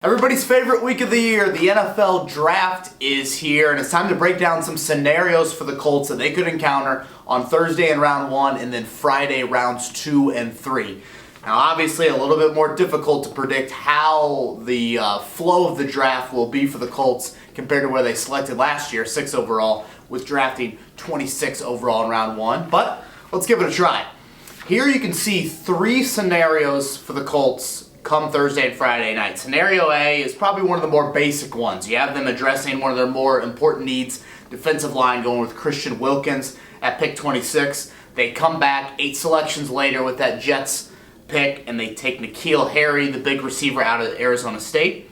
Everybody's favorite week of the year, the NFL Draft, is here, and it's time to break down some scenarios for the Colts that they could encounter on Thursday in round 1 and then Friday rounds 2 and 3. Now, obviously, a little bit more difficult to predict how the flow of the draft will be for the Colts compared to where they selected last year, 6 overall, with drafting 26 overall in round 1. But let's give it a try. Here you can see 3 scenarios for the Colts come Thursday and Friday night. Scenario A is probably one of the more basic ones. You have them addressing one of their more important needs, defensive line, going with Christian Wilkins at pick 26. They come back 8 selections later with that Jets pick, and they take N'Keal Harry, the big receiver out of Arizona State.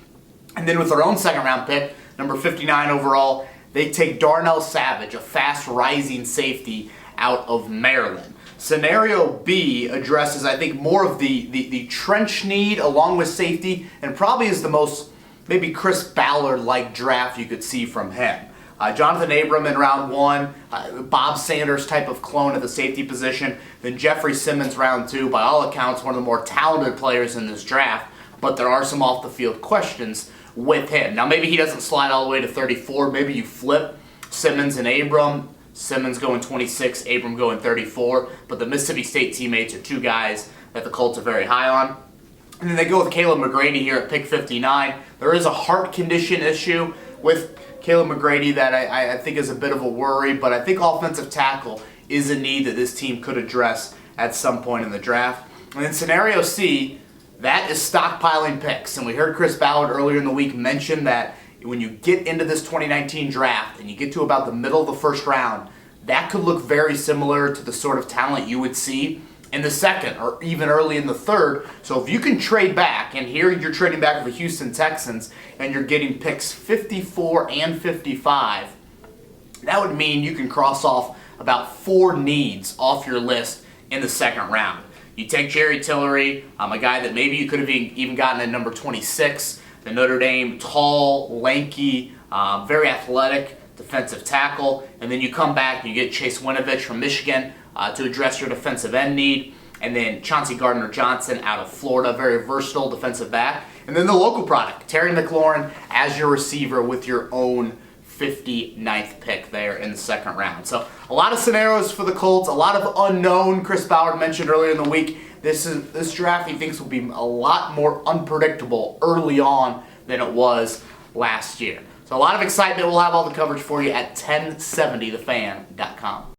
And then with their own second-round pick, number 59 overall, they take Darnell Savage, a fast rising safety out of Maryland. Scenario B addresses, I think, more of the trench need along with safety, and probably is the most maybe Chris Ballard-like draft you could see from him. Jonathan Abram in round 1, Bob Sanders type of clone at the safety position, then Jeffrey Simmons round 2, by all accounts one of the more talented players in this draft, but there are some off-the-field questions with him. Now maybe he doesn't slide all the way to 34, maybe you flip Simmons and Abram, Simmons going 26, Abram going 34, but the Mississippi State teammates are 2 guys that the Colts are very high on. And then they go with Caleb McGrady here at pick 59. There is a heart condition issue with Caleb McGrady that I think is a bit of a worry, but I think offensive tackle is a need that this team could address at some point in the draft. And then scenario C, that is stockpiling picks. And we heard Chris Ballard earlier in the week mention that when you get into this 2019 draft and you get to about the middle of the first round, that could look very similar to the sort of talent you would see in the second or even early in the third. So if you can trade back, and here you're trading back with the Houston Texans and you're getting picks 54 and 55, that would mean you can cross off about 4 needs off your list in the second round. You take Jerry Tillery, a guy that maybe you could have even gotten at number 26, the Notre Dame, tall, lanky, very athletic defensive tackle, and then you come back and you get Chase Winovich from Michigan to address your defensive end need, and then Chauncey Gardner-Johnson out of Florida, very versatile defensive back, and then the local product, Terry McLaurin as your receiver with your own 59th pick there in the second round. So a lot of scenarios for the Colts, a lot of unknown. Chris Ballard mentioned earlier in the week, this draft he thinks will be a lot more unpredictable early on than it was last year. So a lot of excitement. We'll have all the coverage for you at 1070thefan.com.